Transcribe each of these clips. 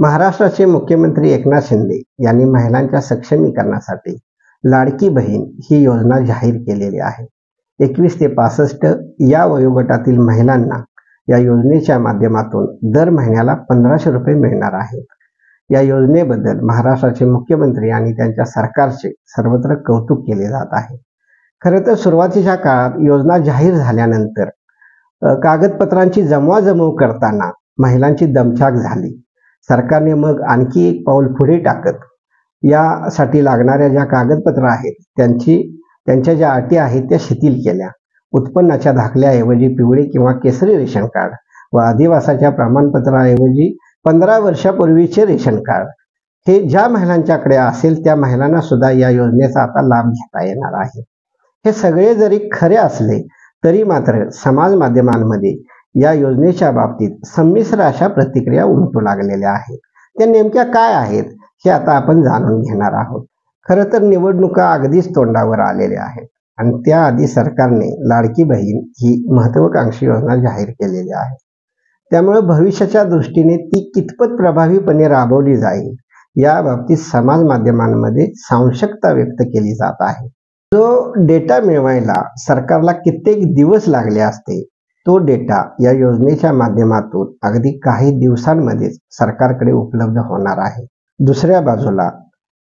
महाराष्ट्राचे मुख्यमंत्री एकनाथ शिंदे यांनी महिलांच्या सक्षमीकरणासाठी लाडकी बहीण ही योजना जाहीर केलेली आहे. 21 ते 65 या वयोगटातील महिलांना या योजनेच्या माध्यमातून दर महिन्याला 1500 रुपये मिळणार आहेत. या योजनेबद्दल महाराष्ट्राचे मुख्यमंत्री आणि त्यांच्या सरकारचे सर्वत्र कौतुक केले जात आहे. खरं तर सुरुवातीच्या काळात योजना जाहीर झाल्यानंतर कागदपत्रांची जमवाजमव करताना महिलांची दमछाक झाली. सरकारने मग आणखी एक पाऊल पुढे टाकत यासाठी लागणाऱ्या ज्या कागदपत्र आहेत त्यांच्या ज्या अटी आहेत त्या शिथिल केल्या. उत्पन्नाच्या दाखल्याऐवजी पिवळे किंवा केसरी रेशन कार्ड व अधिवासाच्या प्रमाणपत्राऐवजी 15 वर्षापूर्वीचे रेशन कार्ड हे ज्या महिलांच्याकडे असेल त्या महिलांना सुद्धा या योजनेचा आता लाभ घेता येणार आहे. हे सगळे जरी खरे असले तरी मात्र समाज माध्यमांमध्ये या योजनेच्या बाबतीत संमिश्र अशा प्रतिक्रिया उमटू लागलेल्या आहेत. त्या नेमक्या काय आहेत हे आता आपण जाणून घेणार आहोत. खरं तर निवडणुका अगदीच तोंडावर आलेल्या आहेत आणि त्याआधी सरकारने लाडकी बहीण ही महत्त्वाकांक्षी योजना जाहीर केलेली आहे. त्यामुळे भविष्याच्या दृष्टीने ती कितपत प्रभावीपणे राबवली जाईल या बाबतीत समाज माध्यमांमध्ये साशंकता व्यक्त केली जात आहे. जो डेटा मिळवायला सरकारला कित्येक दिवस लागले असते तो डेटा या योजनेच्या माध्यमातून अगदी काही दिवसांमध्येच सरकारकडे उपलब्ध होणार आहे. दुसऱ्या बाजूला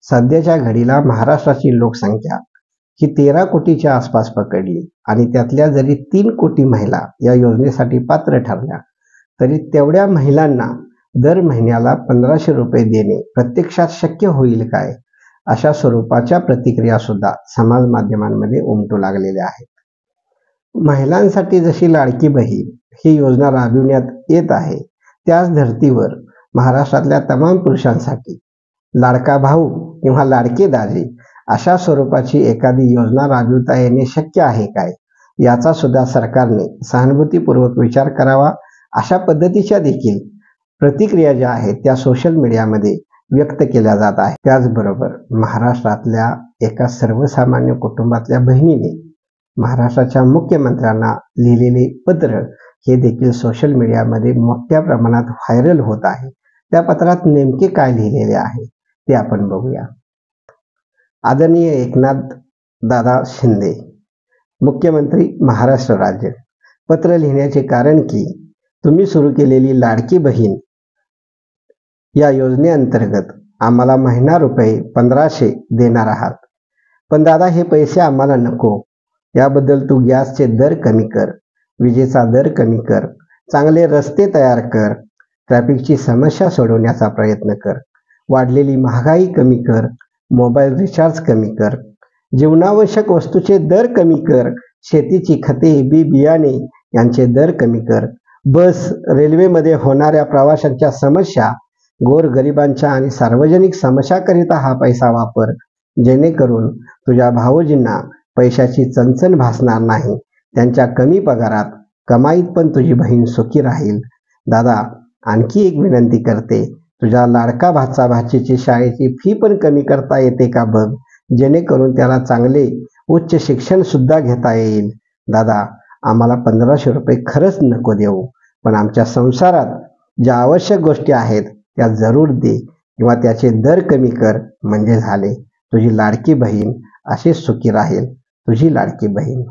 सध्याच्या घडीला महाराष्ट्राची लोकसंख्या ही 13 कोटीच्या आसपास पकडली आणि त्यातल्या जरी 3 कोटी महिला या योजनेसाठी पात्र ठरल्या तरी तेवढ्या महिलांना दर महिन्याला 1500 रुपये देणे प्रत्यक्षात शक्य होईल काय अशा स्वरूपाच्या प्रतिक्रिया सुद्धा समाज माध्यमांमध्ये उमटू लागलेल्या आहेत. महिलांसाठी जशी लाडकी बहीण ही योजना राबविण्यात येत आहे त्याच धर्तीवर महाराष्ट्रातल्या तमाम पुरुषांसाठी लाडका भाऊ किंवा लाडके दाजी अशा स्वरूपाची एखादी योजना राबविता येणे शक्य आहे काय याचा सुद्धा सरकारने सहानुभूतीपूर्वक विचार करावा. अशा पद्धतीच्या देखील प्रतिक्रिया ज्या आहेत त्या सोशल मीडियामध्ये व्यक्त केल्या जात आहेत. त्याचबरोबर महाराष्ट्रातल्या एका सर्वसामान्य कुटुंबातल्या बहिणीने महाराष्ट्राच्या मुख्यमंत्र्यांना लिहिलेले पत्र हे देखील सोशल मीडियामध्ये मोठ्या प्रमाणात व्हायरल होत आहे. त्या पत्रात नेमके काय लिहिलेले आहे ते आपण बघूया. आदरणीय एकनाथ दादा शिंदे, मुख्यमंत्री महाराष्ट्र राज्य. पत्र लिहिण्याचे कारण की तुम्ही सुरू केलेली लाडकी बहीण या योजनेअंतर्गत आम्हाला महिना रुपये 1500 देणार आहात. पण दादा हे पैसे आम्हाला नको. याबद्दल तू गॅसचे दर कमी कर, विजेचा दर कमी कर, चांगले रस्ते तयार कर, ट्रॅफिकची समस्या सोडवण्याचा प्रयत्न कर, वाढलेली महागाई कमी कर, मोबाईल रिचार्ज कमी कर, जीवनावश्यक वस्तूचे दर कमी कर, शेतीची खते बी बियाणे यांचे दर कमी कर, बस रेल्वेमध्ये होणाऱ्या प्रवाशांच्या समस्या, गोरगरिबांच्या आणि सार्वजनिक समस्याकरिता हा पैसा वापर, जेणेकरून तुझ्या भावजींना पैशाची चणचण भासणार नाही. त्यांच्या कमी पगारात कमाईत पण तुझी बहीण सुखी राहील. दादा आणखी एक विनंती करते, तुझ्या लाडका भाचा भाचीची शाळेची फी पण कमी करता येते का बघ, जेणेकरून त्याला चांगले उच्च शिक्षण सुद्धा घेता येईल. दादा आम्हाला 1500 रुपये खरंच नको देऊ, पण आमच्या संसारात ज्या आवश्यक गोष्टी आहेत त्या जरूर दे किंवा त्याचे दर कमी कर, म्हणजे झाले. तुझी लाडकी बहीण अशीच सुखी राहील. तुझी लाडकी बहीण.